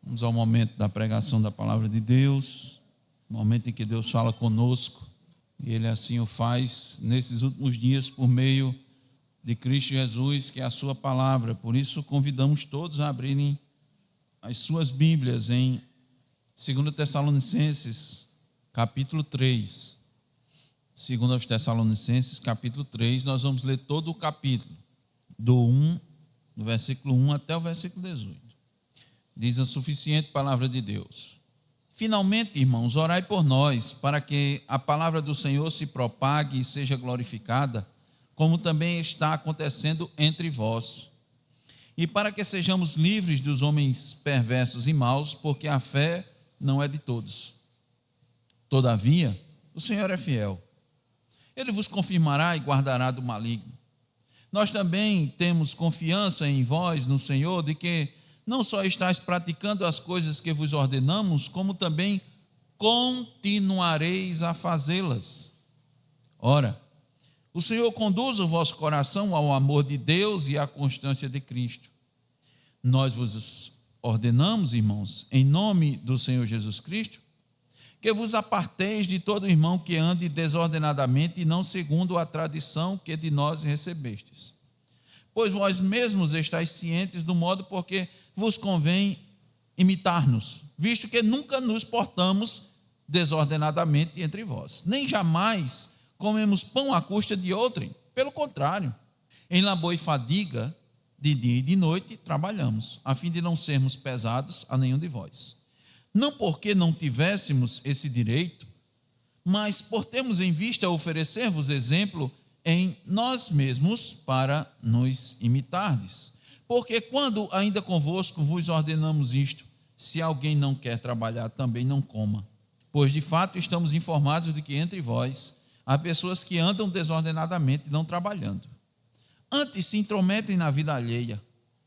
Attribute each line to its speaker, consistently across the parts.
Speaker 1: Vamos ao momento da pregação da palavra de Deus, momento em que Deus fala conosco, e Ele assim o faz nesses últimos dias por meio de Cristo Jesus, que é a sua palavra. Por isso convidamos todos a abrirem as suas Bíblias em 2 Tessalonicenses, capítulo 3. 2 Tessalonicenses, capítulo 3, nós vamos ler todo o capítulo, do versículo 1 até o versículo 18. Diz a suficiente palavra de Deus: Finalmente, irmãos, orai por nós, para que a palavra do Senhor se propague e seja glorificada, como também está acontecendo entre vós. E para que sejamos livres dos homens perversos e maus, porque a fé não é de todos. Todavia, o Senhor é fiel. Ele vos confirmará e guardará do maligno. Nós também temos confiança em vós, no Senhor, de que não só estáis praticando as coisas que vos ordenamos, como também continuareis a fazê-las. Ora, o Senhor conduz o vosso coração ao amor de Deus e à constância de Cristo. Nós vos ordenamos, irmãos, em nome do Senhor Jesus Cristo, que vos aparteis de todo irmão que ande desordenadamente e não segundo a tradição que de nós recebestes. Pois vós mesmos estáis cientes do modo porque vos convém imitar-nos, visto que nunca nos portamos desordenadamente entre vós, nem jamais comemos pão à custa de outrem. Pelo contrário, em labor e fadiga, de dia e de noite, trabalhamos, a fim de não sermos pesados a nenhum de vós. Não porque não tivéssemos esse direito, mas por termos em vista oferecer-vos exemplo em nós mesmos para nos imitardes. Porque quando ainda convosco vos ordenamos isto, se alguém não quer trabalhar, também não coma. Pois de fato estamos informados de que entre vós há pessoas que andam desordenadamente, não trabalhando. Antes se intrometem na vida alheia.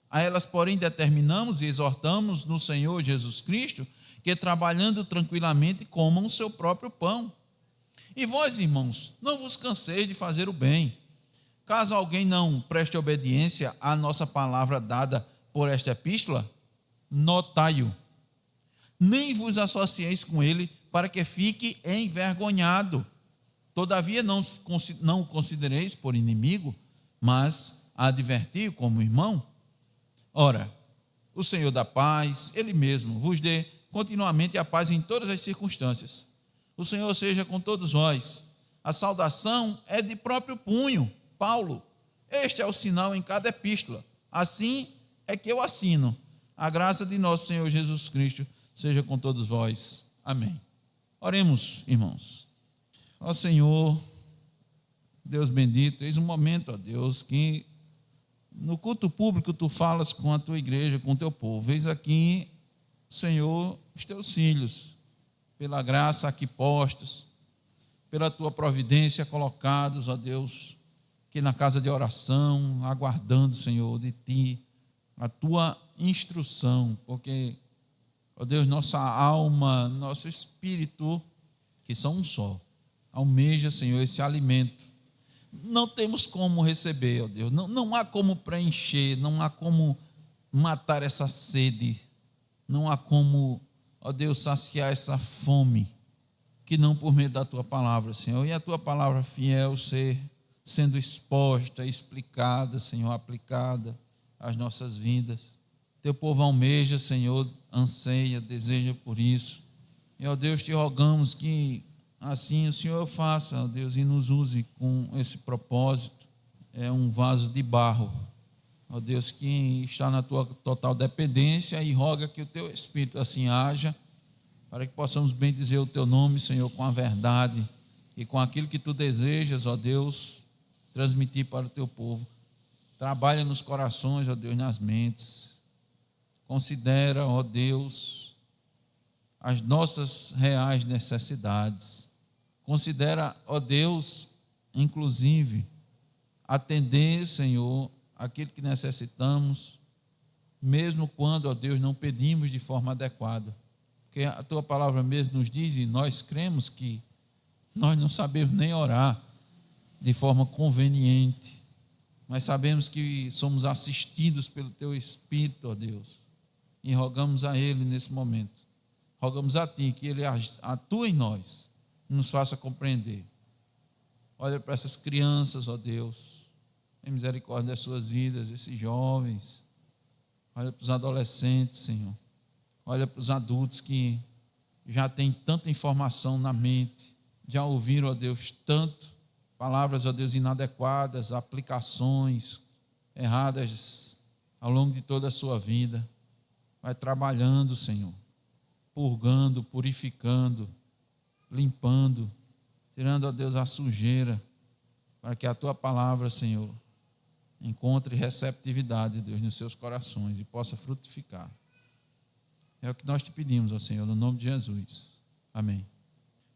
Speaker 1: A elas, porém, determinamos e exortamos no Senhor Jesus Cristo que, trabalhando tranquilamente, comam o seu próprio pão. E vós, irmãos, não vos canseis de fazer o bem. Caso alguém não preste obediência à nossa palavra dada por esta epístola, notai-o. Nem vos associeis com ele, para que fique envergonhado. Todavia não o considereis por inimigo, mas adverti-o como irmão. Ora, o Senhor da paz, Ele mesmo, vos dê continuamente a paz em todas as circunstâncias. O Senhor seja com todos vós. A saudação é de próprio punho, Paulo. Este é o sinal em cada epístola. Assim é que eu assino. A graça de nosso Senhor Jesus Cristo seja com todos vós. Amém. Oremos, irmãos. Ó Senhor, Deus bendito, eis um momento, ó Deus, que no culto público tu falas com a tua igreja, com o teu povo. Eis aqui, Senhor, os teus filhos, pela graça aqui postos, pela tua providência colocados, ó Deus, aqui na casa de oração, aguardando, Senhor, de ti, a tua instrução, porque, ó Deus, nossa alma, nosso espírito, que são um só, almeja, Senhor, esse alimento. Não temos como receber, ó Deus, não há como preencher, não há como matar essa sede, não há como, ó Deus, saciar essa fome, que não por meio da tua palavra, Senhor, e a tua palavra fiel sendo exposta, explicada, Senhor, aplicada às nossas vidas. Teu povo almeja, Senhor, anseia, deseja por isso, e ó Deus, te rogamos que assim o Senhor faça, ó Deus, e nos use com esse propósito. É um vaso de barro, ó Deus, que está na tua total dependência, e roga que o teu Espírito assim haja, para que possamos bem dizer o teu nome, Senhor, com a verdade e com aquilo que tu desejas, ó Deus, transmitir para o teu povo. Trabalha nos corações, ó Deus, nas mentes. Considera, ó Deus, as nossas reais necessidades. Considera, ó Deus, inclusive, atender, Senhor, aquilo que necessitamos, mesmo quando, ó Deus, não pedimos de forma adequada. Porque a tua palavra mesmo nos diz, e nós cremos que nós não sabemos nem orar de forma conveniente, mas sabemos que somos assistidos pelo teu Espírito, ó Deus. e rogamos a Ele nesse momento. Rogamos a Ti que Ele atue em nós, nos faça compreender. Olha para essas crianças, ó Deus, tem misericórdia das suas vidas, esses jovens. Olha para os adolescentes, Senhor. Olha para os adultos que já têm tanta informação na mente, já ouviram, ó Deus, tanto palavras, ó Deus, inadequadas, aplicações erradas ao longo de toda a sua vida. Vai trabalhando, Senhor, purgando, purificando, limpando, tirando, ó Deus, a sujeira, para que a Tua palavra, Senhor, encontre receptividade, Deus, nos seus corações e possa frutificar. É o que nós te pedimos, ó Senhor, no nome de Jesus. Amém.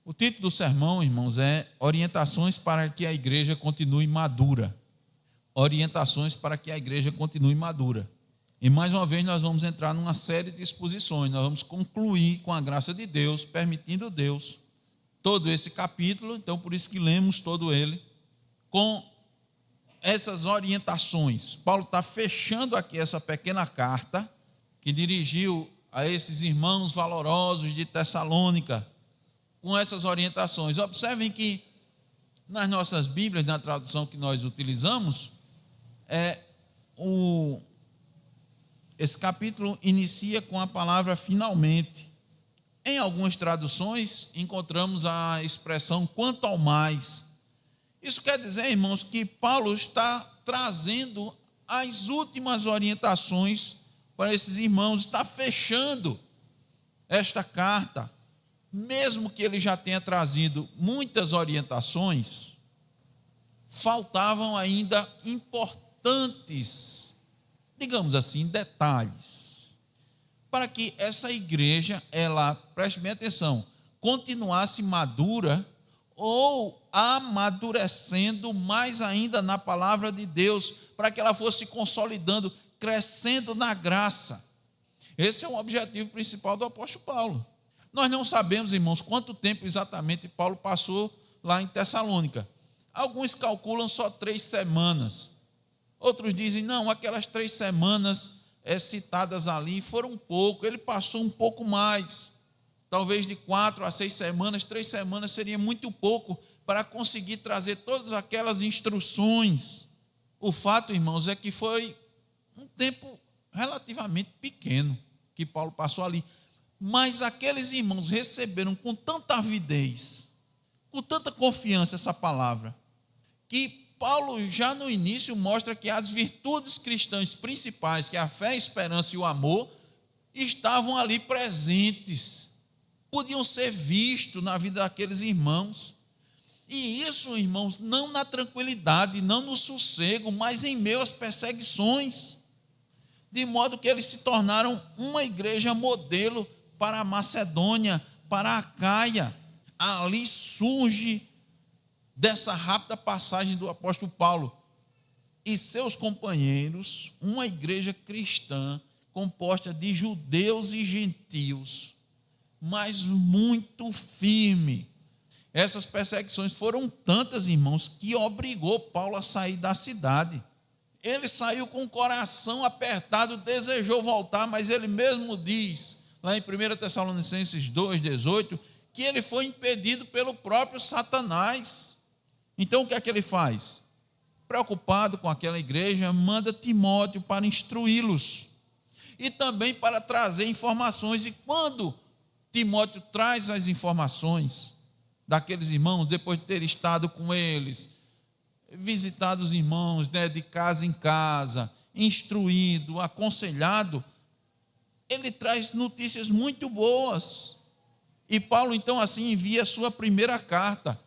Speaker 1: O título do sermão, irmãos, é Orientações para que a igreja continue madura. Orientações para que a igreja continue madura. E mais uma vez nós vamos entrar numa série de exposições. Nós vamos concluir com a graça de Deus, permitindo Deus, todo esse capítulo. Então, por isso que lemos todo ele, com essas orientações. Paulo está fechando aqui essa pequena carta que dirigiu a esses irmãos valorosos de Tessalônica, com essas orientações. Observem que nas nossas Bíblias, na tradução que nós utilizamos, esse capítulo inicia com a palavra finalmente. Em algumas traduções encontramos a expressão quanto ao mais. Isso quer dizer, irmãos, que Paulo está trazendo as últimas orientações para esses irmãos, está fechando esta carta. Mesmo que ele já tenha trazido muitas orientações, faltavam ainda importantes, digamos assim, detalhes, para que essa igreja, ela, preste bem atenção, continuasse madura ou amadurecendo mais ainda na palavra de Deus, para que ela fosse consolidando, crescendo na graça. Esse é o objetivo principal do apóstolo Paulo. Nós não sabemos, irmãos, quanto tempo exatamente Paulo passou lá em Tessalônica. Alguns calculam só 3 semanas. Outros dizem, não, aquelas 3 semanas citadas ali foram pouco. Ele passou um pouco mais. Talvez de 4 a 6 semanas, 3 semanas seria muito pouco para conseguir trazer todas aquelas instruções. O fato, irmãos, é que foi um tempo relativamente pequeno que Paulo passou ali. Mas aqueles irmãos receberam com tanta avidez, com tanta confiança essa palavra, que Paulo já no início mostra que as virtudes cristãs principais, que é a fé, a esperança e o amor, estavam ali presentes, podiam ser vistos na vida daqueles irmãos. E isso, irmãos, não na tranquilidade, não no sossego, mas em meio às perseguições, de modo que eles se tornaram uma igreja modelo para a Macedônia, para a Acaia. Ali surge dessa rápida passagem do apóstolo Paulo e seus companheiros, uma igreja cristã composta de judeus e gentios, mas muito firme. Essas perseguições foram tantas, irmãos, que obrigou Paulo a sair da cidade. Ele saiu com o coração apertado, desejou voltar, mas ele mesmo diz, lá em 1 Tessalonicenses 2,18, que ele foi impedido pelo próprio Satanás. Então, o que é que ele faz? Preocupado com aquela igreja, manda Timóteo para instruí-los e também para trazer informações. E quando Timóteo traz as informações daqueles irmãos, depois de ter estado com eles, visitado os irmãos, de casa em casa, instruído, aconselhado, ele traz notícias muito boas. E Paulo, então, assim, envia a sua primeira carta,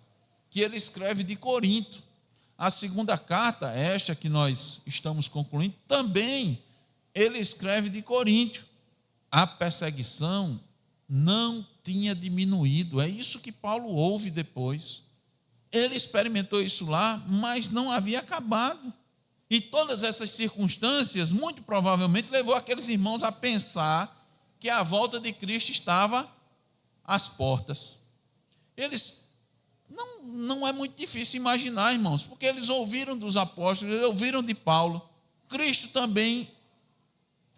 Speaker 1: que ele escreve de Corinto. A segunda carta, esta que nós estamos concluindo, também ele escreve de Corinto. A perseguição não tinha diminuído. É isso que Paulo ouve depois. Ele experimentou isso lá, mas não havia acabado. E todas essas circunstâncias, muito provavelmente, levou aqueles irmãos a pensar que a volta de Cristo estava às portas. Eles, não é muito difícil imaginar, irmãos, porque eles ouviram dos apóstolos, eles ouviram de Paulo. Cristo também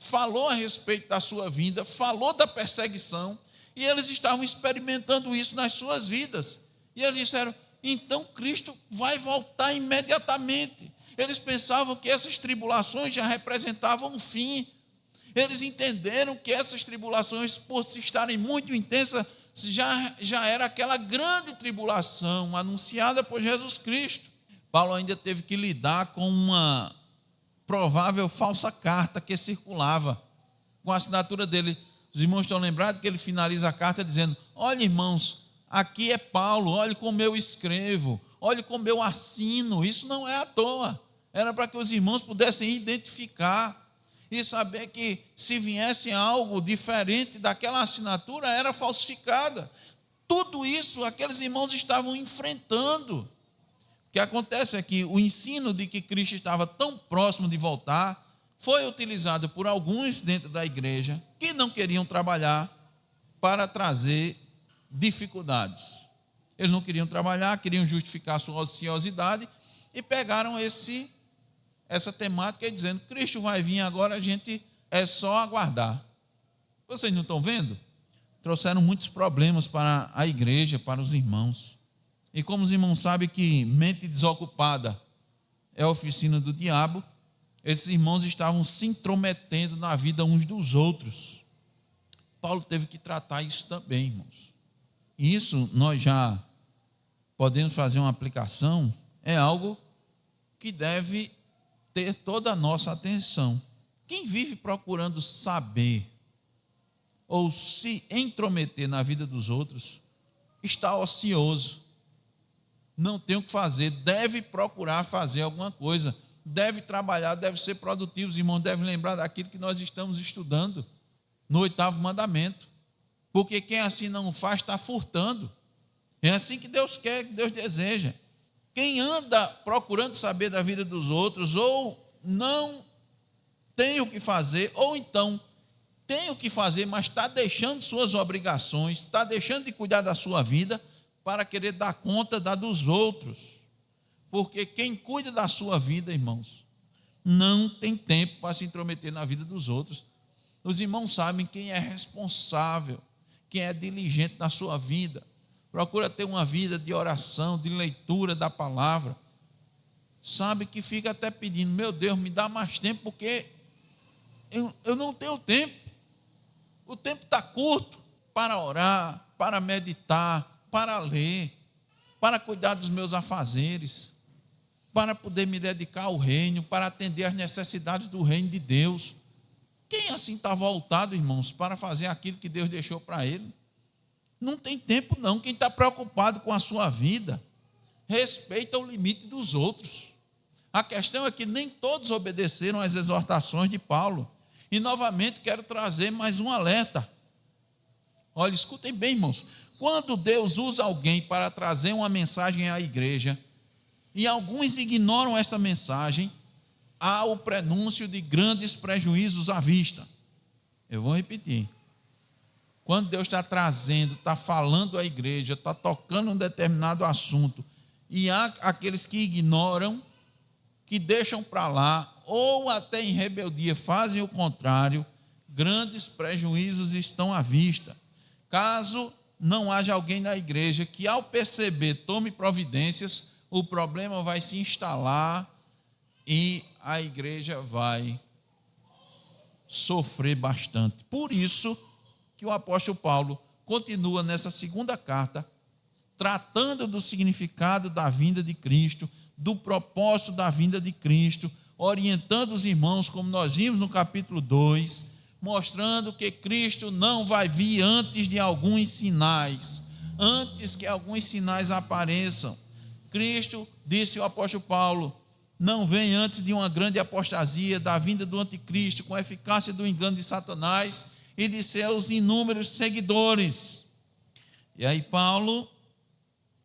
Speaker 1: falou a respeito da sua vinda, falou da perseguição, e eles estavam experimentando isso nas suas vidas. E eles disseram: então Cristo vai voltar imediatamente. Eles pensavam que essas tribulações já representavam um fim. Eles entenderam que essas tribulações, por se estarem muito intensas, já era aquela grande tribulação anunciada por Jesus Cristo. Paulo ainda teve que lidar com uma provável falsa carta que circulava com a assinatura dele. Os irmãos estão lembrados que ele finaliza a carta dizendo: olha, irmãos, aqui é Paulo, olhe como eu escrevo, olhe como eu assino. Isso não é à toa, era para que os irmãos pudessem identificar e saber que se viesse algo diferente daquela assinatura, era falsificada. Tudo isso aqueles irmãos estavam enfrentando. O que acontece é que o ensino de que Cristo estava tão próximo de voltar foi utilizado por alguns dentro da igreja que não queriam trabalhar para trazer dificuldades. Eles não queriam trabalhar, queriam justificar sua ociosidade e pegaram essa temática e dizendo: Cristo vai vir agora, a gente é só aguardar. Vocês não estão vendo? Trouxeram muitos problemas para a igreja, para os irmãos. E como os irmãos sabem que mente desocupada é a oficina do diabo, esses irmãos estavam se intrometendo na vida uns dos outros. Paulo teve que tratar isso também, irmãos. E isso nós já podemos fazer uma aplicação, é algo que deve ter toda a nossa atenção. Quem vive procurando saber ou se intrometer na vida dos outros está ocioso, não tem o que fazer, deve procurar fazer alguma coisa, deve trabalhar, deve ser produtivo. Os irmãos devem lembrar daquilo que nós estamos estudando no 8º mandamento, porque quem assim não faz está furtando. É assim que Deus quer, que Deus deseja. Quem anda procurando saber da vida dos outros, ou não tem o que fazer, ou então tem o que fazer, mas está deixando suas obrigações, está deixando de cuidar da sua vida para querer dar conta da dos outros. Porque quem cuida da sua vida, irmãos, não tem tempo para se intrometer na vida dos outros. Os irmãos sabem quem é responsável, quem é diligente na sua vida, procura ter uma vida de oração, de leitura da palavra, sabe que fica até pedindo: meu Deus, me dá mais tempo, porque eu não tenho tempo. O tempo está curto para orar, para meditar, para ler, para cuidar dos meus afazeres, para poder me dedicar ao reino, para atender às necessidades do reino de Deus. Quem assim está voltado, irmãos, para fazer aquilo que Deus deixou para ele? Não tem tempo não. Quem está preocupado com a sua vida, respeita o limite dos outros. A questão é que nem todos obedeceram às exortações de Paulo. E novamente quero trazer mais um alerta. Olha, escutem bem, irmãos. Quando Deus usa alguém para trazer uma mensagem à igreja, e alguns ignoram essa mensagem, há o prenúncio de grandes prejuízos à vista. Eu vou repetir. Quando Deus está trazendo, está falando à igreja, está tocando um determinado assunto, e há aqueles que ignoram, que deixam para lá, ou até em rebeldia fazem o contrário, grandes prejuízos estão à vista. Caso não haja alguém na igreja que, ao perceber, tome providências, o problema vai se instalar e a igreja vai sofrer bastante. Por isso que o apóstolo Paulo continua nessa segunda carta, tratando do significado da vinda de Cristo, do propósito da vinda de Cristo, orientando os irmãos, como nós vimos no capítulo 2, mostrando que Cristo não vai vir antes de alguns sinais, antes que alguns sinais apareçam. Cristo, disse o apóstolo Paulo, não vem antes de uma grande apostasia, da vinda do anticristo, com a eficácia do engano de Satanás e de seus inúmeros seguidores. E aí Paulo,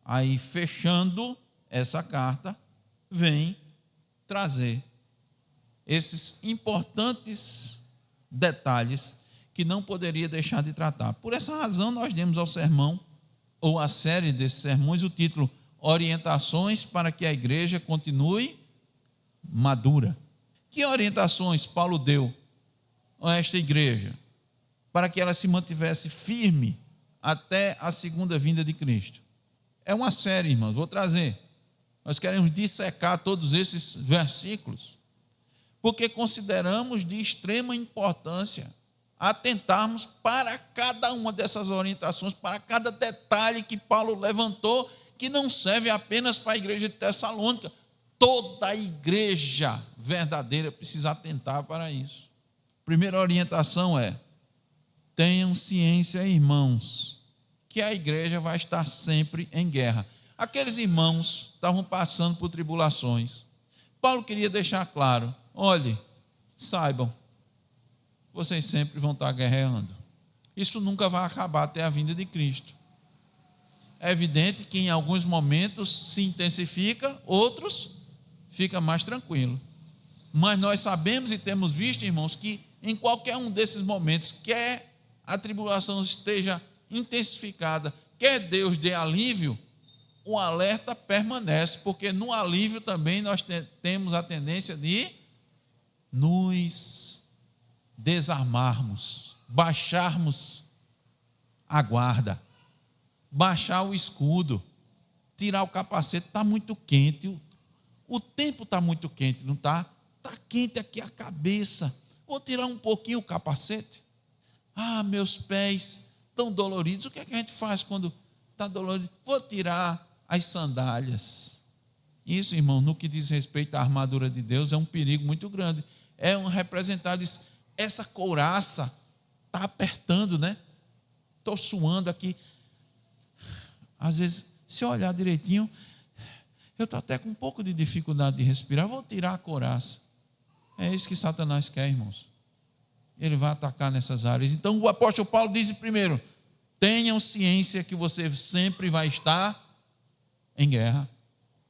Speaker 1: aí fechando essa carta, vem trazer esses importantes detalhes que não poderia deixar de tratar. Por essa razão, nós demos ao sermão, ou à série desses sermões, o título Orientações para que a igreja continue madura. Que orientações Paulo deu? esta igreja, para que ela se mantivesse firme até a segunda vinda de Cristo? É uma série, irmãos, vou trazer. Nós queremos dissecar todos esses versículos, porque consideramos de extrema importância atentarmos para cada uma dessas orientações, para cada detalhe que Paulo levantou, que não serve apenas para a igreja de Tessalônica. Toda a igreja verdadeira precisa atentar para isso. Primeira orientação é: tenham ciência, irmãos, que a igreja vai estar sempre em guerra. Aqueles irmãos estavam passando por tribulações. Paulo queria deixar claro: olhe, saibam, vocês sempre vão estar guerreando. Isso nunca vai acabar até a vinda de Cristo. É evidente que em alguns momentos se intensifica, outros fica mais tranquilo. Mas nós sabemos e temos visto, irmãos, que em qualquer um desses momentos, quer a tribulação esteja intensificada, quer Deus dê alívio, o alerta permanece, porque no alívio também nós temos a tendência de nos desarmarmos, baixarmos a guarda, baixar o escudo, tirar o capacete. Está muito quente, o tempo está muito quente, não está? Está quente aqui a cabeça, vou tirar um pouquinho o capacete. Ah, meus pés estão doloridos. O que é que a gente faz quando está dolorido? Vou tirar as sandálias. Isso, irmão, no que diz respeito à armadura de Deus, é um perigo muito grande. É um representado, essa couraça está apertando, né? Estou suando aqui. Às vezes, se eu olhar direitinho, eu estou até com um pouco de dificuldade de respirar, vou tirar a couraça. É isso que Satanás quer, irmãos. Ele vai atacar nessas áreas. Então o apóstolo Paulo diz primeiro: tenham ciência que você sempre vai estar em guerra.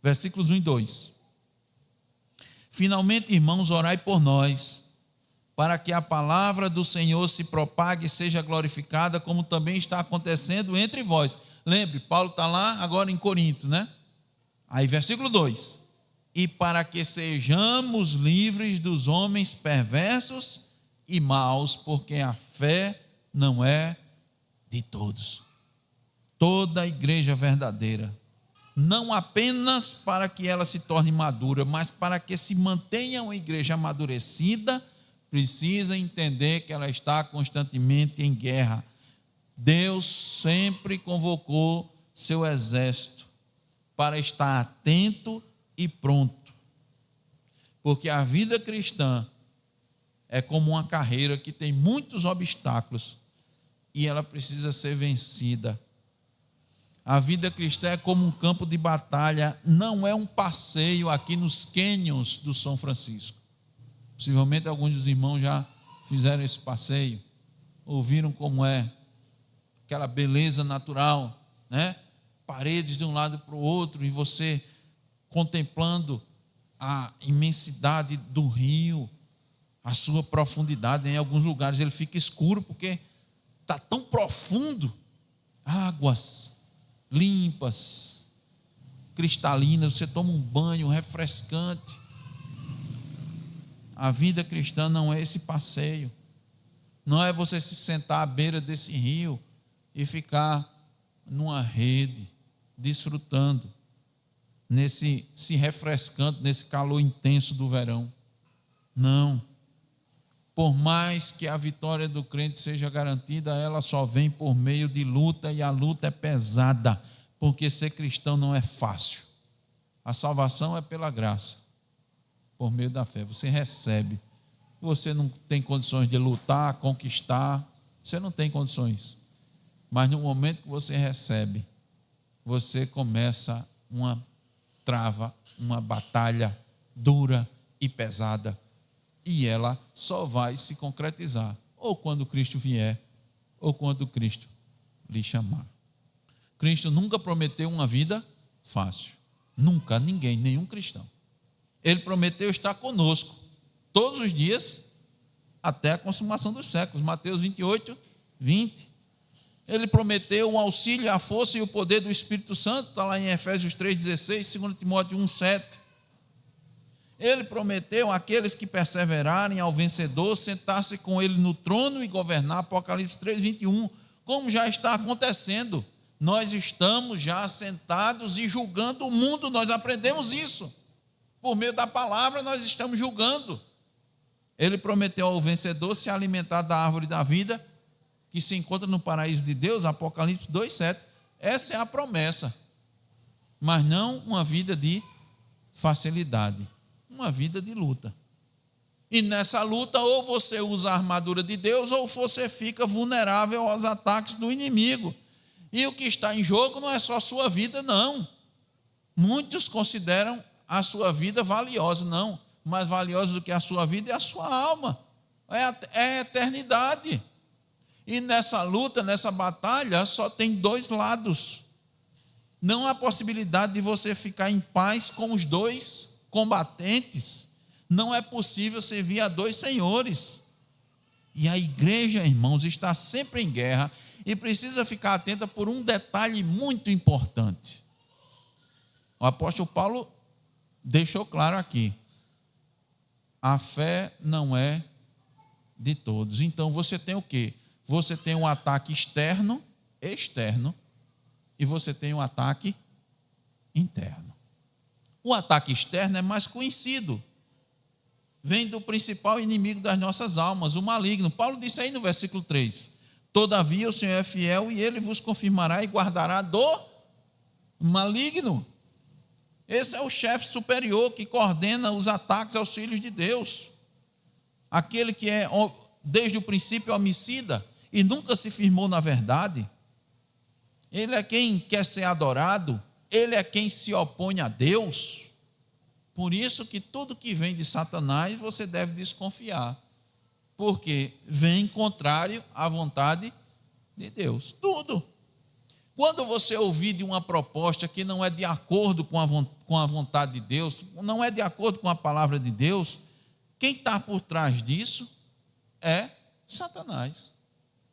Speaker 1: Versículos 1 e 2. Finalmente, irmãos, orai por nós, para que a palavra do Senhor se propague e seja glorificada, como também está acontecendo entre vós. Lembre, Paulo está lá agora em Corinto, né? Aí versículo 2: e para que sejamos livres dos homens perversos e maus, porque a fé não é de todos. Toda a igreja verdadeira, não apenas para que ela se torne madura, mas para que se mantenha uma igreja amadurecida, precisa entender que ela está constantemente em guerra. Deus sempre convocou seu exército para estar atento e pronto, porque a vida cristã é como uma carreira que tem muitos obstáculos e ela precisa ser vencida. A vida cristã é como um campo de batalha, não é um passeio aqui nos cânions do São Francisco. Possivelmente alguns dos irmãos já fizeram esse passeio, ouviram como é aquela beleza natural, né? Paredes de um lado para o outro e você contemplando a imensidade do rio, a sua profundidade. Em alguns lugares ele fica escuro porque está tão profundo. Águas limpas, cristalinas, você toma um banho refrescante. A vida cristã não é esse passeio, não é você se sentar à beira desse rio e ficar numa rede, desfrutando, se refrescando nesse calor intenso do verão. Não. Por mais que a vitória do crente seja garantida, ela só vem por meio de luta, e a luta é pesada, porque ser cristão não é fácil. A salvação é pela graça, por meio da fé. Você recebe. Você não tem condições de lutar, conquistar, você não tem condições. Mas no momento que você recebe, você começa uma batalha dura e pesada. E ela só vai se concretizar ou quando Cristo vier, ou quando Cristo lhe chamar. Cristo nunca prometeu uma vida fácil. Nunca, ninguém, nenhum cristão. Ele prometeu estar conosco todos os dias até a consumação dos séculos. Mateus 28, 20. Ele prometeu o auxílio, a força e o poder do Espírito Santo. Está lá em Efésios 3,16, 2 Timóteo 1,7. Ele prometeu àqueles que perseverarem ao vencedor sentar-se com ele no trono e governar, Apocalipse 3:21, como já está acontecendo. Nós estamos já sentados e julgando o mundo, nós aprendemos isso. Por meio da palavra nós estamos julgando. Ele prometeu ao vencedor se alimentar da árvore da vida, que se encontra no paraíso de Deus, Apocalipse 2:7. Essa é a promessa, mas não uma vida de facilidade, uma vida de luta. E nessa luta, ou você usa a armadura de Deus, ou você fica vulnerável aos ataques do inimigo. E o que está em jogo não é só a sua vida, não. Muitos consideram a sua vida valiosa, não. Mais valiosa do que a sua vida é a sua alma, é a eternidade. E nessa luta, nessa batalha, só tem dois lados. Não há possibilidade de você ficar em paz com os dois combatentes. Não é possível servir a dois senhores. E a igreja, irmãos, está sempre em guerra e precisa ficar atenta por um detalhe muito importante. O apóstolo Paulo deixou claro aqui: a fé não é de todos. Então você tem o quê? Você tem um ataque externo, e você tem um ataque interno. O ataque externo é mais conhecido. Vem do principal inimigo das nossas almas, o maligno. Paulo disse aí no versículo 3: todavia o Senhor é fiel e ele vos confirmará e guardará do maligno. Esse é o chefe superior que coordena os ataques aos filhos de Deus. Aquele que é desde o princípio homicida e nunca se firmou na verdade. Ele é quem quer ser adorado, ele é quem se opõe a Deus. Por isso que tudo que vem de Satanás você deve desconfiar, porque vem contrário à vontade de Deus. Tudo. Quando você ouvir de uma proposta que não é de acordo com a vontade de Deus, não é de acordo com a palavra de Deus, quem está por trás disso é Satanás.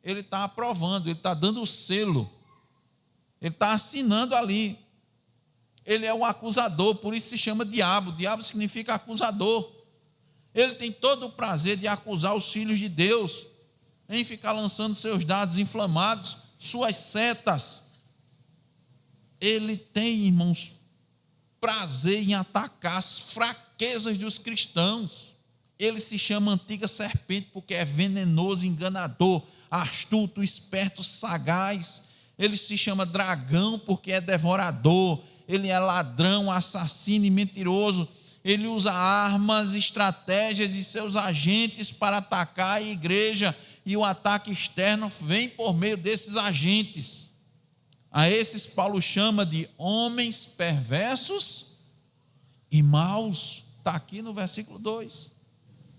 Speaker 1: Ele está aprovando, ele está dando o selo, ele está assinando ali. Ele é o acusador, por isso se chama diabo. Diabo significa acusador. Ele tem todo o prazer de acusar os filhos de Deus, em ficar lançando seus dados inflamados, suas setas. Ele tem, irmãos, prazer em atacar as fraquezas dos cristãos. Ele se chama antiga serpente porque é venenoso, enganador, astuto, esperto, sagaz. Ele se chama dragão porque é devorador. Ele é ladrão, assassino e mentiroso. Ele usa armas, estratégias e seus agentes para atacar a igreja. E o ataque externo vem por meio desses agentes. A esses Paulo chama de homens perversos e maus. Está aqui no versículo 2.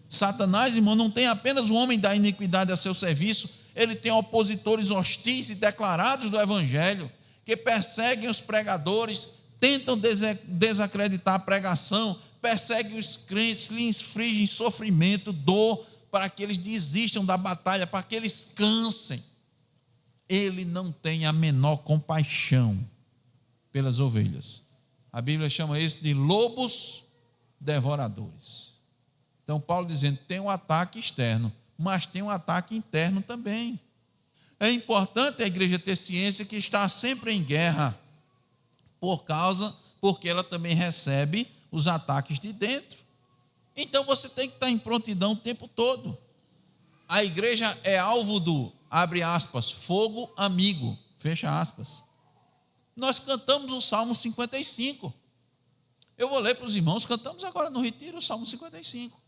Speaker 1: Satanás, irmão, não tem apenas o homem da iniquidade a seu serviço, ele tem opositores hostis e declarados do evangelho, que perseguem os pregadores, tentam desacreditar a pregação, perseguem os crentes, lhes infligem sofrimento, dor, para que eles desistam da batalha, para que eles cansem. Ele não tem a menor compaixão pelas ovelhas. A Bíblia chama isso de lobos devoradores. Então Paulo dizendo, tem um ataque externo, mas tem um ataque interno também. É importante a igreja ter ciência que está sempre em guerra, porque ela também recebe os ataques de dentro. Então você tem que estar em prontidão o tempo todo. A igreja é alvo do, abre aspas, fogo amigo, fecha aspas. Nós cantamos o Salmo 55. Eu vou ler para os irmãos, cantamos agora no retiro o Salmo 55.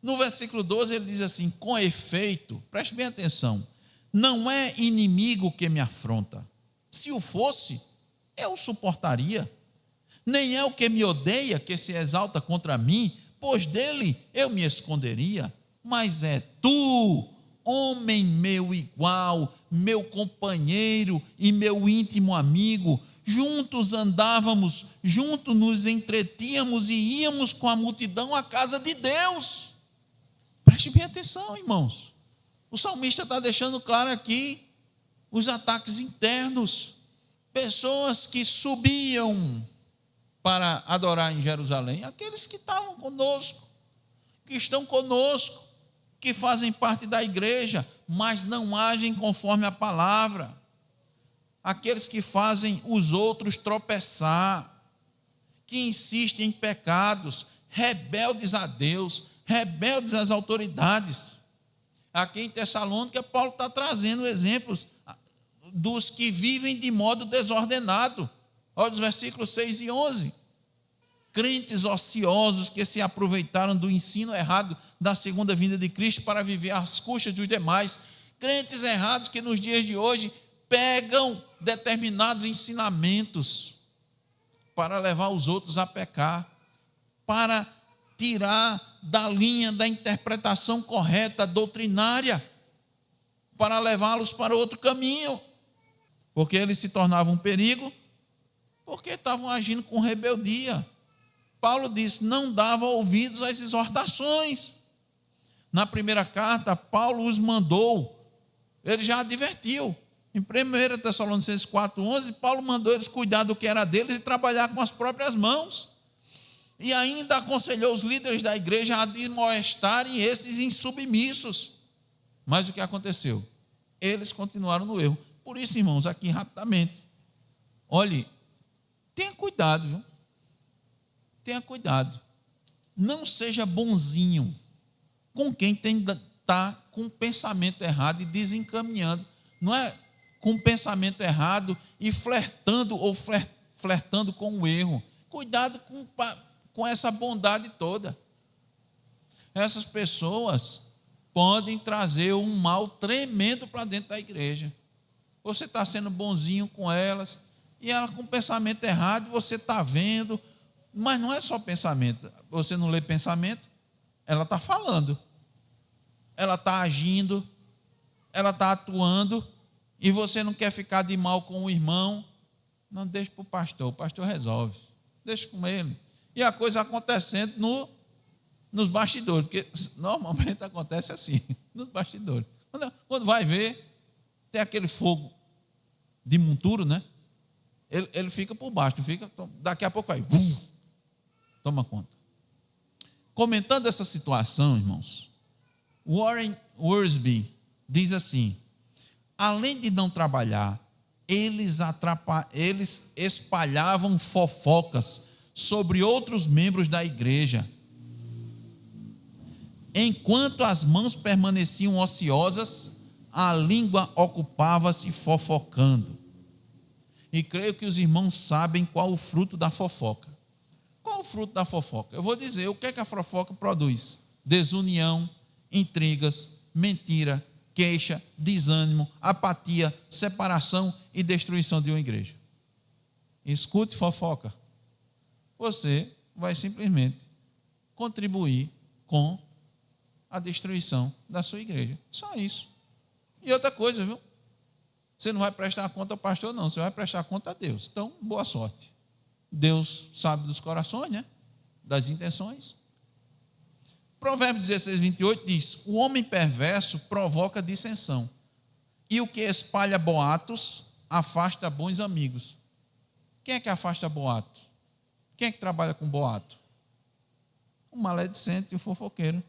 Speaker 1: No versículo 12 ele diz assim, com efeito, preste bem atenção, não é inimigo que me afronta. Se o fosse, eu o suportaria. Nem é o que me odeia que se exalta contra mim, pois dele eu me esconderia. Mas é tu, homem meu igual, meu companheiro e meu íntimo amigo. Juntos andávamos, juntos nos entretínhamos e íamos com a multidão à casa de Deus. Preste bem atenção, irmãos. O salmista está deixando claro aqui os ataques internos. Pessoas que subiam para adorar em Jerusalém? Aqueles que estavam conosco, que estão conosco, que fazem parte da igreja, mas não agem conforme a palavra. Aqueles que fazem os outros tropeçar, que insistem em pecados, rebeldes a Deus, rebeldes às autoridades. Aqui em Tessalônica, Paulo está trazendo exemplos dos que vivem de modo desordenado. Olha os versículos 6 e 11. Crentes ociosos que se aproveitaram do ensino errado da segunda vinda de Cristo para viver às custas dos demais. Crentes errados que nos dias de hoje pegam determinados ensinamentos para levar os outros a pecar, para tirar da linha da interpretação correta, doutrinária, para levá-los para outro caminho, porque eles se tornavam um perigo, porque estavam agindo com rebeldia. Paulo disse, não dava ouvidos às exortações. Na primeira carta, Paulo os mandou, ele já advertiu. Em 1 Tessalonicenses 4,11, Paulo mandou eles cuidar do que era deles e trabalhar com as próprias mãos. E ainda aconselhou os líderes da igreja a admoestarem esses insubmissos. Mas o que aconteceu? Eles continuaram no erro. Por isso, irmãos, aqui rapidamente, olhe, tenha cuidado, viu? Tenha cuidado. Não seja bonzinho com quem está com um pensamento errado e desencaminhando. Não é com um pensamento errado e flertando com o erro. Cuidado com essa bondade toda. Essas pessoas podem trazer um mal tremendo para dentro da igreja. Você está sendo bonzinho com elas, e ela com pensamento errado, você está vendo, mas não é só pensamento. Você não lê pensamento, ela está falando, ela está agindo, ela está atuando, e você não quer ficar de mal com o irmão, não, deixa para o pastor resolve, deixa com ele. E a coisa acontecendo nos bastidores, porque normalmente acontece assim, nos bastidores. Quando vai ver, tem aquele fogo de monturo, né? Ele fica por baixo, daqui a pouco vai, toma conta. Comentando essa situação, irmãos, Warren Wiersbe diz assim, além de não trabalhar, eles espalhavam fofocas sobre outros membros da igreja, enquanto as mãos permaneciam ociosas, a língua ocupava-se fofocando. E creio que os irmãos sabem qual o fruto da fofoca. Qual o fruto da fofoca? Eu vou dizer, o que é que a fofoca produz? Desunião, intrigas, mentira, queixa, desânimo, apatia, separação e destruição de uma igreja. Escute fofoca. Você vai simplesmente contribuir com a destruição da sua igreja. Só isso. E outra coisa, viu? Você não vai prestar conta ao pastor, não. Você vai prestar conta a Deus. Então, boa sorte. Deus sabe dos corações, né? Das intenções. Provérbios 16, 28 diz, o homem perverso provoca dissensão, e o que espalha boatos afasta bons amigos. Quem é que afasta boato? Quem é que trabalha com boato? O maledicente e o fofoqueiro.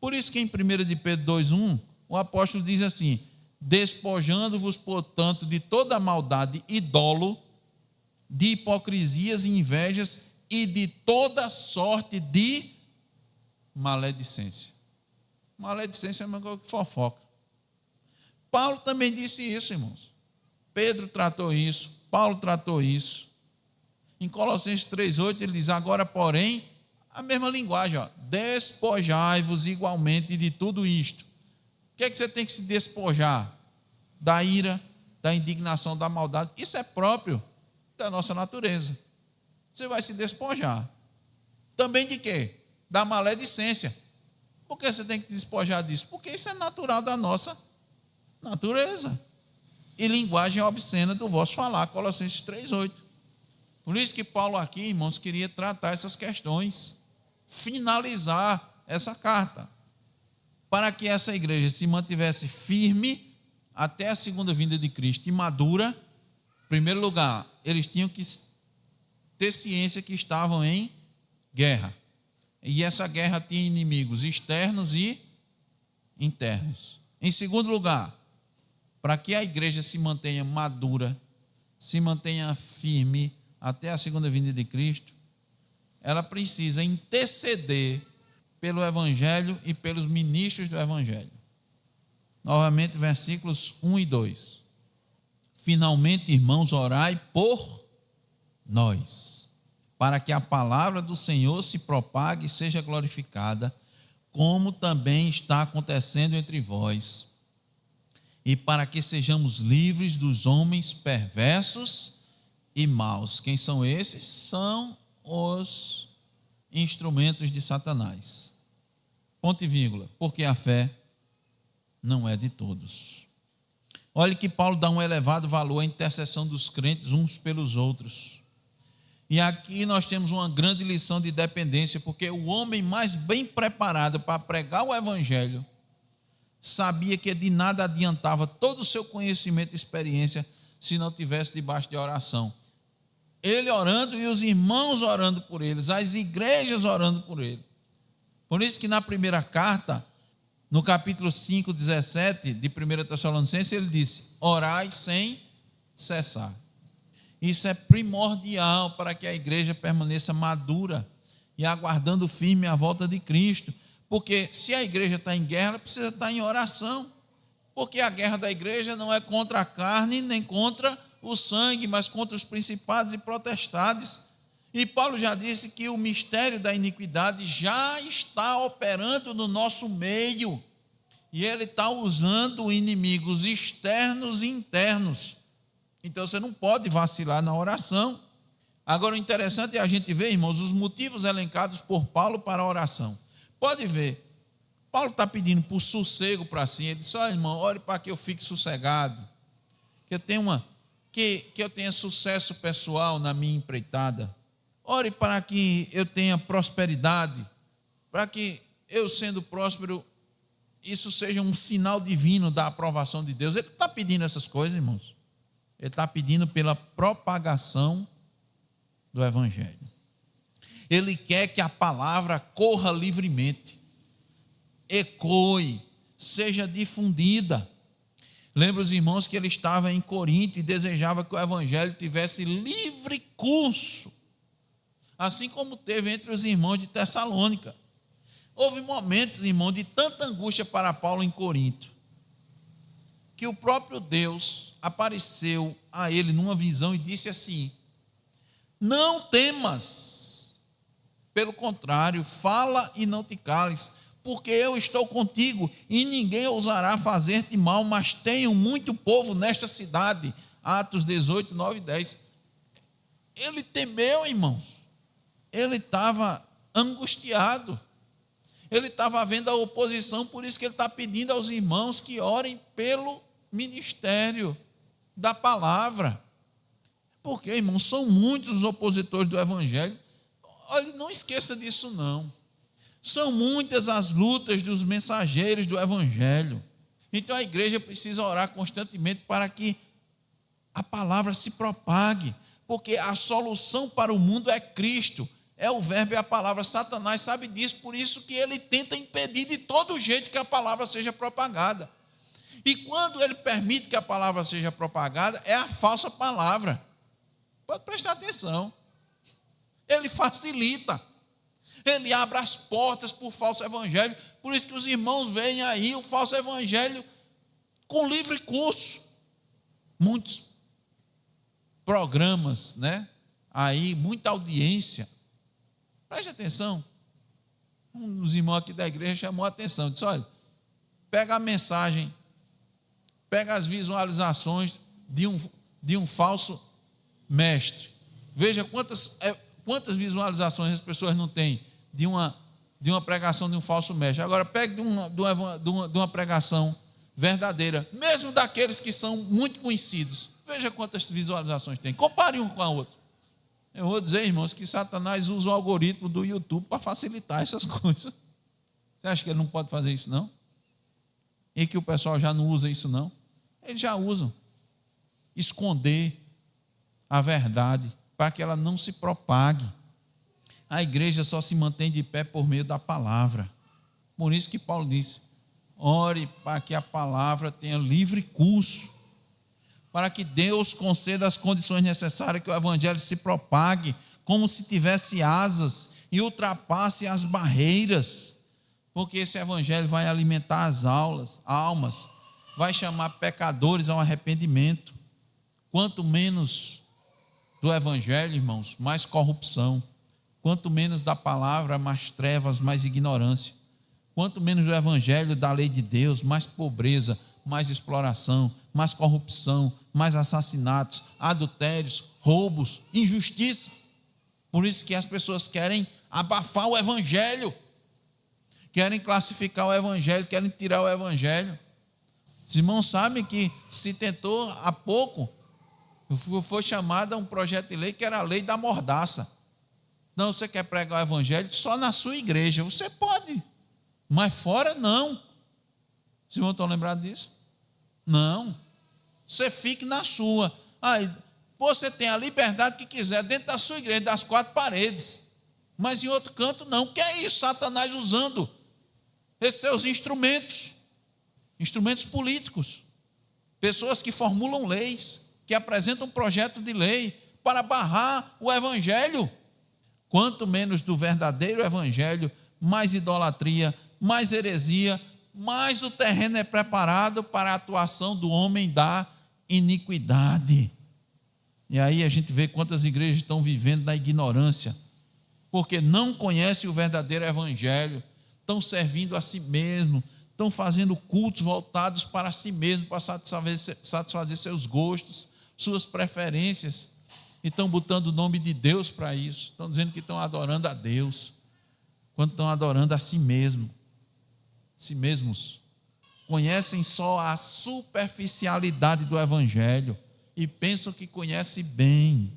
Speaker 1: Por isso que em 1 de Pedro 2,1, o apóstolo diz assim, despojando-vos, portanto, de toda maldade e dolo, de hipocrisias e invejas e de toda sorte de maledicência. Maledicência é uma coisa que fofoca. Paulo também disse isso, irmãos. Pedro tratou isso, Paulo tratou isso. Em Colossenses 3,8 ele diz, agora, porém, a mesma linguagem, despojai-vos igualmente de tudo isto. O que é que você tem que se despojar? Da ira, da indignação, da maldade. Isso é próprio da nossa natureza. Você vai se despojar. Também de quê? Da maledicência. Por que você tem que despojar disso? Porque isso é natural da nossa natureza. E linguagem obscena do vosso falar, Colossenses 3,8. Por isso que Paulo aqui, irmãos, queria tratar essas questões, finalizar essa carta, para que essa igreja se mantivesse firme até a segunda vinda de Cristo e madura. Em primeiro lugar, eles tinham que ter ciência que estavam em guerra. E essa guerra tinha inimigos externos e internos. Em segundo lugar, para que a igreja se mantenha madura, se mantenha firme até a segunda vinda de Cristo, ela precisa interceder pelo Evangelho e pelos ministros do Evangelho. Novamente, versículos 1 e 2. Finalmente, irmãos, orai por nós, para que a palavra do Senhor se propague e seja glorificada, como também está acontecendo entre vós, e para que sejamos livres dos homens perversos e maus. Quem são esses? São os instrumentos de Satanás. Ponto e vírgula, porque a fé não é de todos. Olhe que Paulo dá um elevado valor à intercessão dos crentes uns pelos outros. E aqui nós temos uma grande lição de dependência, porque o homem mais bem preparado para pregar o Evangelho sabia que de nada adiantava todo o seu conhecimento e experiência se não tivesse debaixo de oração. Ele orando e os irmãos orando por eles, as igrejas orando por ele. Por isso que na primeira carta, no capítulo 5, 17 de 1 Tessalonicenses, ele disse: orai sem cessar. Isso é primordial para que a igreja permaneça madura e aguardando firme a volta de Cristo. Porque se a igreja está em guerra, ela precisa estar em oração. Porque a guerra da igreja não é contra a carne, nem contra o sangue, mas contra os principados e potestades. E Paulo já disse que o mistério da iniquidade já está operando no nosso meio. E ele está usando inimigos externos e internos. Então você não pode vacilar na oração. Agora o interessante é a gente ver, irmãos, os motivos elencados por Paulo para a oração. Pode ver, Paulo está pedindo por sossego para si. Ele disse: irmão, ore para que eu fique sossegado, que eu tenha sucesso pessoal na minha empreitada. Ore para que eu tenha prosperidade, para que eu, sendo próspero, isso seja um sinal divino da aprovação de Deus. Ele está pedindo essas coisas, irmãos. Ele está pedindo pela propagação do Evangelho. Ele quer que a palavra corra livremente, ecoe, seja difundida. Lembra os irmãos que ele estava em Corinto e desejava que o Evangelho tivesse livre curso, assim como teve entre os irmãos de Tessalônica. Houve momentos, irmão, de tanta angústia para Paulo em Corinto, que o próprio Deus apareceu a ele numa visão e disse assim: não temas, pelo contrário, fala e não te cales, porque eu estou contigo e ninguém ousará fazer-te mal, mas tenho muito povo nesta cidade. Atos 18, 9 e 10. Ele temeu, irmãos. Ele estava angustiado. Ele estava vendo a oposição, por isso que ele está pedindo aos irmãos que orem pelo ministério da palavra. Porque, irmãos, são muitos os opositores do Evangelho. Olha, não esqueça disso não. São muitas as lutas dos mensageiros do Evangelho. Então a igreja precisa orar constantemente para que a palavra se propague, porque a solução para o mundo é Cristo, é o verbo e a palavra. Satanás sabe disso, por isso que ele tenta impedir de todo jeito que a palavra seja propagada. E quando ele permite que a palavra seja propagada, é a falsa palavra. Pode prestar atenção. Ele facilita, ele abre as portas para o falso evangelho. Por isso que os irmãos veem aí o falso evangelho com livre curso. Muitos programas, né? Aí, muita audiência. Preste atenção. Um dos irmãos aqui da igreja chamou a atenção. Disse: olha, pega a mensagem, pega as visualizações de um falso mestre. Veja quantas visualizações as pessoas não têm de uma pregação de um falso mestre. Agora, pegue de uma pregação verdadeira, mesmo daqueles que são muito conhecidos. Veja quantas visualizações tem. Compare um com a outra. Eu vou dizer, irmãos, que Satanás usa o algoritmo do YouTube para facilitar essas coisas. Você acha que ele não pode fazer isso, não? E que o pessoal já não usa isso, não? Eles já usam. Esconder a verdade para que ela não se propague. A igreja só se mantém de pé por meio da palavra. Por isso que Paulo disse: ore para que a palavra tenha livre curso, para que Deus conceda as condições necessárias que o evangelho se propague como se tivesse asas e ultrapasse as barreiras, porque esse evangelho vai alimentar as almas, vai chamar pecadores ao arrependimento. Quanto menos do evangelho, irmãos, mais corrupção. Quanto menos da palavra, mais trevas, mais ignorância. Quanto menos do evangelho, da lei de Deus, mais pobreza, mais exploração, mais corrupção, mais assassinatos, adultérios, roubos, injustiça. Por isso que as pessoas querem abafar o evangelho, querem classificar o evangelho, querem tirar o evangelho. Os irmãos sabem que se tentou há pouco, foi chamado a um projeto de lei que era a lei da mordaça. Não, você quer pregar o evangelho só na sua igreja, você pode, mas fora não. Os irmãos estão lembrados disso? Não, você fique na sua. Aí, você tem a liberdade que quiser dentro da sua igreja, das quatro paredes, mas em outro canto não. Que é isso? Satanás usando esses seus instrumentos políticos, pessoas que formulam leis, que apresentam projetos de lei para barrar o evangelho. Quanto menos do verdadeiro evangelho, mais idolatria, mais heresia, mais o terreno é preparado para a atuação do homem da iniquidade. E aí a gente vê quantas igrejas estão vivendo na ignorância, porque não conhecem o verdadeiro evangelho, estão servindo a si mesmo, estão fazendo cultos voltados para si mesmo, para satisfazer seus gostos, suas preferências, e estão botando o nome de Deus para isso, estão dizendo que estão adorando a Deus, quando estão adorando a si mesmos. Conhecem só a superficialidade do evangelho e pensam que conhecem bem.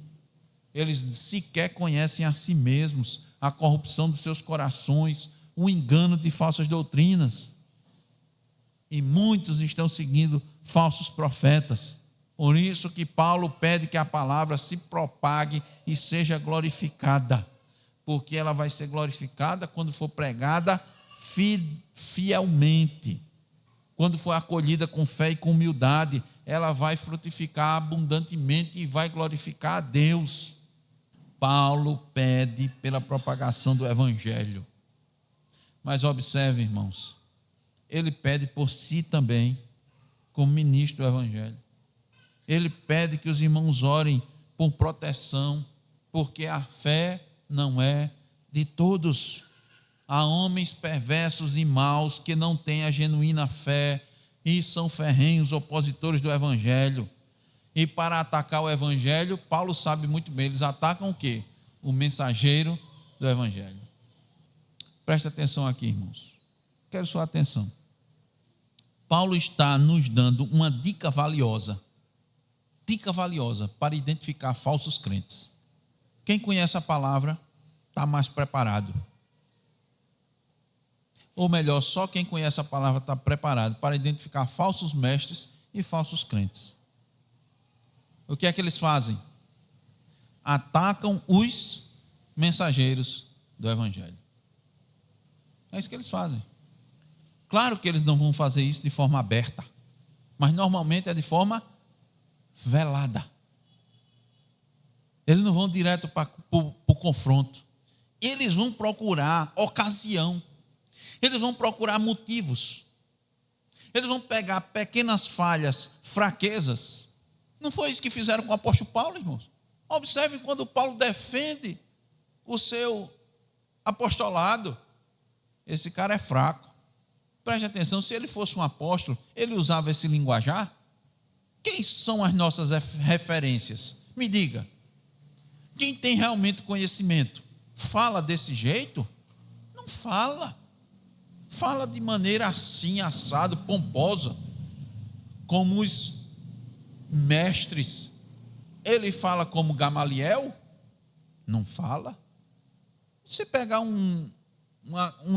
Speaker 1: Eles sequer conhecem a si mesmos, a corrupção de seus corações, o engano de falsas doutrinas. E muitos estão seguindo falsos profetas. Por isso que Paulo pede que a palavra se propague e seja glorificada, porque ela vai ser glorificada quando for pregada fielmente, quando for acolhida com fé e com humildade, ela vai frutificar abundantemente e vai glorificar a Deus. Paulo pede pela propagação do evangelho. Mas observe, irmãos, ele pede por si também, como ministro do evangelho. Ele pede que os irmãos orem por proteção, porque a fé não é de todos. Há homens perversos e maus que não têm a genuína fé e são ferrenhos opositores do evangelho. E para atacar o evangelho, Paulo sabe muito bem, eles atacam o quê? O mensageiro do evangelho. Presta atenção aqui, irmãos. Quero sua atenção. Paulo está nos dando uma dica valiosa para identificar falsos crentes. Quem conhece a palavra está mais preparado. Ou melhor, só quem conhece a palavra está preparado para identificar falsos mestres e falsos crentes. O que é que eles fazem? Atacam os mensageiros do evangelho. É isso que eles fazem. Claro que eles não vão fazer isso de forma aberta, mas normalmente é de forma velada. Eles não vão direto para o confronto. Eles vão procurar ocasião. Eles vão procurar motivos. Eles vão pegar pequenas falhas, fraquezas. Não foi isso que fizeram com o apóstolo Paulo, irmãos? Observe quando Paulo defende o seu apostolado. Esse cara é fraco. Preste atenção, se ele fosse um apóstolo, ele usava esse linguajar? Quem são as nossas referências? Me diga. Quem tem realmente conhecimento, fala desse jeito? Não fala. Fala de maneira assim, assado, pomposa, como os mestres. Ele fala como Gamaliel? Não fala. Se pegar um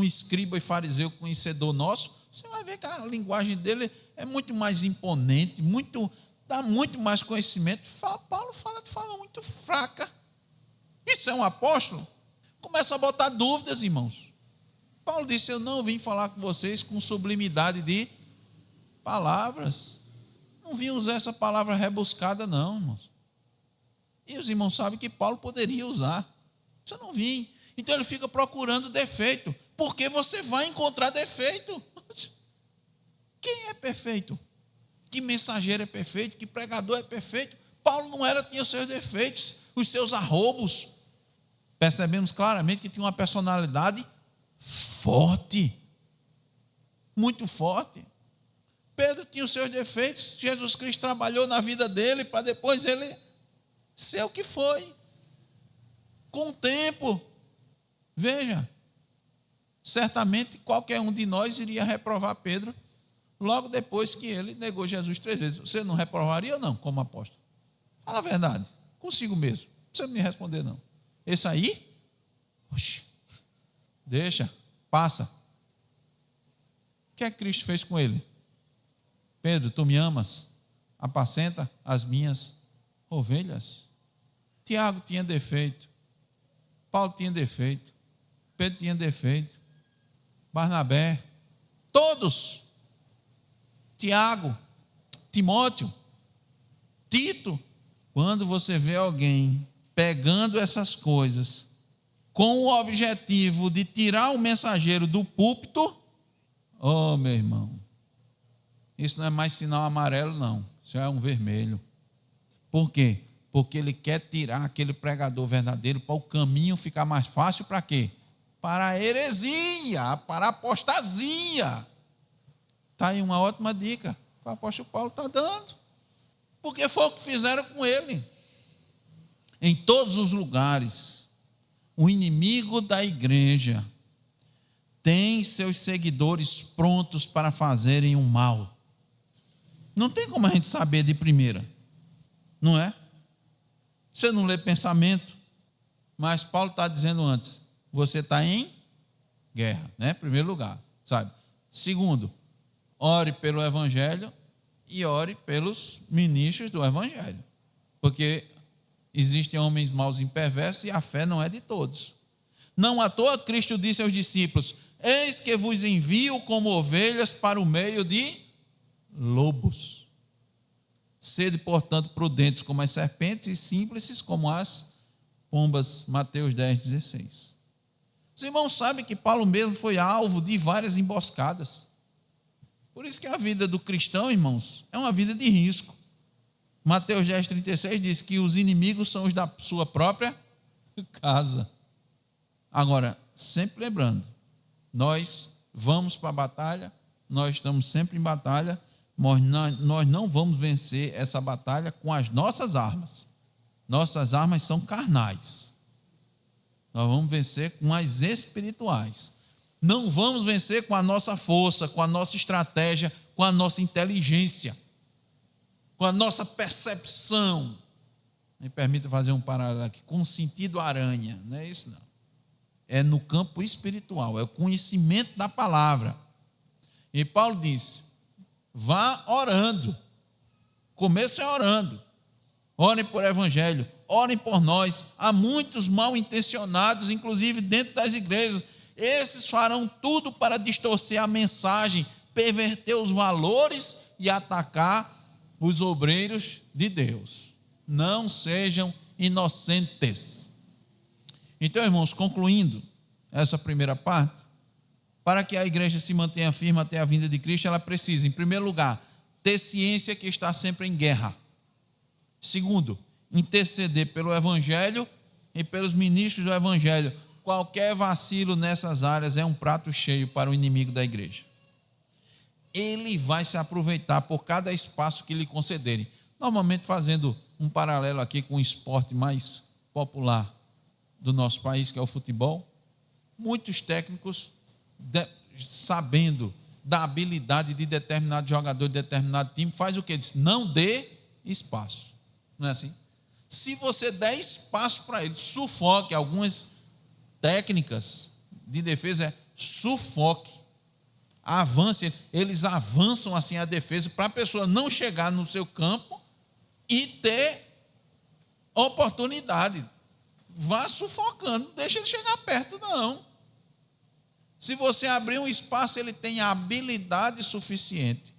Speaker 1: escriba e fariseu conhecedor nosso, você vai ver que a linguagem dele é muito mais imponente, dá muito mais conhecimento. Paulo fala de forma muito fraca. Esse é um apóstolo? Começa a botar dúvidas, irmãos. Paulo disse: eu não vim falar com vocês com sublimidade de palavras. Não vim usar essa palavra rebuscada, não, irmãos. E os irmãos sabem que Paulo poderia usar. Você não vim. Então ele fica procurando defeito. Porque você vai encontrar defeito. Quem é perfeito? Que mensageiro é perfeito? Que pregador é perfeito? Paulo não era, tinha os seus defeitos, os seus arroubos. Percebemos claramente que tinha uma personalidade forte. Muito forte. Pedro tinha os seus defeitos. Jesus Cristo trabalhou na vida dele para depois ele ser o que foi. Com o tempo. Veja. Certamente qualquer um de nós iria reprovar Pedro logo depois que ele negou Jesus 3 vezes. Você não reprovaria ou não, como apóstolo? Fala a verdade, consigo mesmo. Não precisa me responder, não. Esse aí, oxe, deixa, passa. O que é que Cristo fez com ele? Pedro, tu me amas? Apacenta as minhas ovelhas. Tiago tinha defeito. Paulo tinha defeito. Pedro tinha defeito. Barnabé. Todos. Tiago. Timóteo. Tito. Quando você vê alguém pegando essas coisas com o objetivo de tirar o mensageiro do púlpito, oh, meu irmão, isso não é mais sinal amarelo, não. Isso é um vermelho. Por quê? Porque ele quer tirar aquele pregador verdadeiro para o caminho ficar mais fácil para quê? Para a heresia, para a apostasia. Está aí uma ótima dica que o apóstolo Paulo está dando. Porque foi o que fizeram com ele. Em todos os lugares, o inimigo da igreja tem seus seguidores prontos para fazerem o mal. Não tem como a gente saber de primeira, não é? Você não lê pensamento, mas Paulo está dizendo antes, você está em guerra, né? Primeiro lugar, sabe? Segundo, ore pelo evangelho e ore pelos ministros do evangelho, porque existem homens maus e perversos e a fé não é de todos. Não à toa Cristo disse aos discípulos: eis que vos envio como ovelhas para o meio de lobos. Sede, portanto, prudentes como as serpentes e simples como as pombas. Mateus 10:16. Os irmãos sabem que Paulo mesmo foi alvo de várias emboscadas. Por isso que a vida do cristão, irmãos, é uma vida de risco. Mateus 10:36 diz que os inimigos são os da sua própria casa. Agora, sempre lembrando, nós vamos para a batalha, nós estamos sempre em batalha, mas nós não vamos vencer essa batalha com as nossas armas. Nossas armas são carnais. Nós vamos vencer com as espirituais. Não vamos vencer com a nossa força, com a nossa estratégia, com a nossa inteligência, com a nossa percepção. Me permita fazer um paralelo aqui, com o sentido aranha. Não é isso, não. É no campo espiritual, é o conhecimento da palavra. E Paulo disse: vá orando. Começo é orando. Orem por evangelho, orem por nós. Há muitos mal intencionados, inclusive dentro das igrejas. Esses farão tudo para distorcer a mensagem, perverter os valores e atacar os obreiros de Deus. Não sejam inocentes. Então, irmãos, concluindo essa primeira parte, para que a igreja se mantenha firme até a vinda de Cristo, ela precisa, em primeiro lugar, ter ciência que está sempre em guerra. Segundo, interceder pelo evangelho e pelos ministros do evangelho. Qualquer vacilo nessas áreas é um prato cheio para o inimigo da igreja. Ele vai se aproveitar por cada espaço que lhe concederem. Normalmente fazendo um paralelo aqui com o esporte mais popular do nosso país, que é o futebol. Muitos técnicos, sabendo da habilidade de determinado jogador de determinado time, faz o que? Diz: não dê espaço. Não é assim? Se você der espaço para ele, sufoque. Algumas técnicas de defesa é sufoque, avance. Eles avançam assim a defesa para a pessoa não chegar no seu campo e ter oportunidade. vá sufocando, não deixa ele chegar perto, não. Se você abrir um espaço, ele tem habilidade suficiente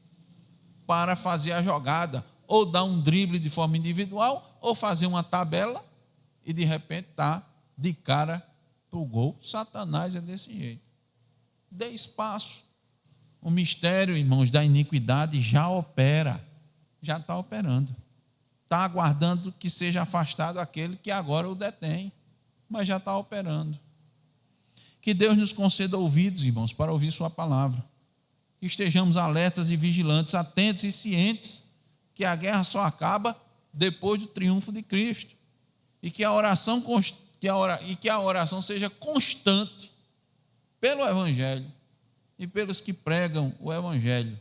Speaker 1: para fazer a jogada, ou dar um drible de forma individual, ou fazer uma tabela e de repente está de cara para o gol. Satanás é desse jeito. Dê espaço. O mistério, irmãos, da iniquidade já opera, já está operando. Está aguardando que seja afastado aquele que agora o detém, mas já está operando. Que Deus nos conceda ouvidos, irmãos, para ouvir sua palavra. Que estejamos alertas e vigilantes, atentos e cientes que a guerra só acaba depois do triunfo de Cristo. E que a oração seja constante pelo Evangelho e pelos que pregam o Evangelho.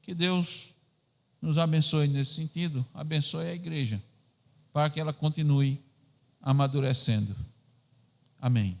Speaker 1: Que Deus nos abençoe nesse sentido, abençoe a igreja, para que ela continue amadurecendo. Amém.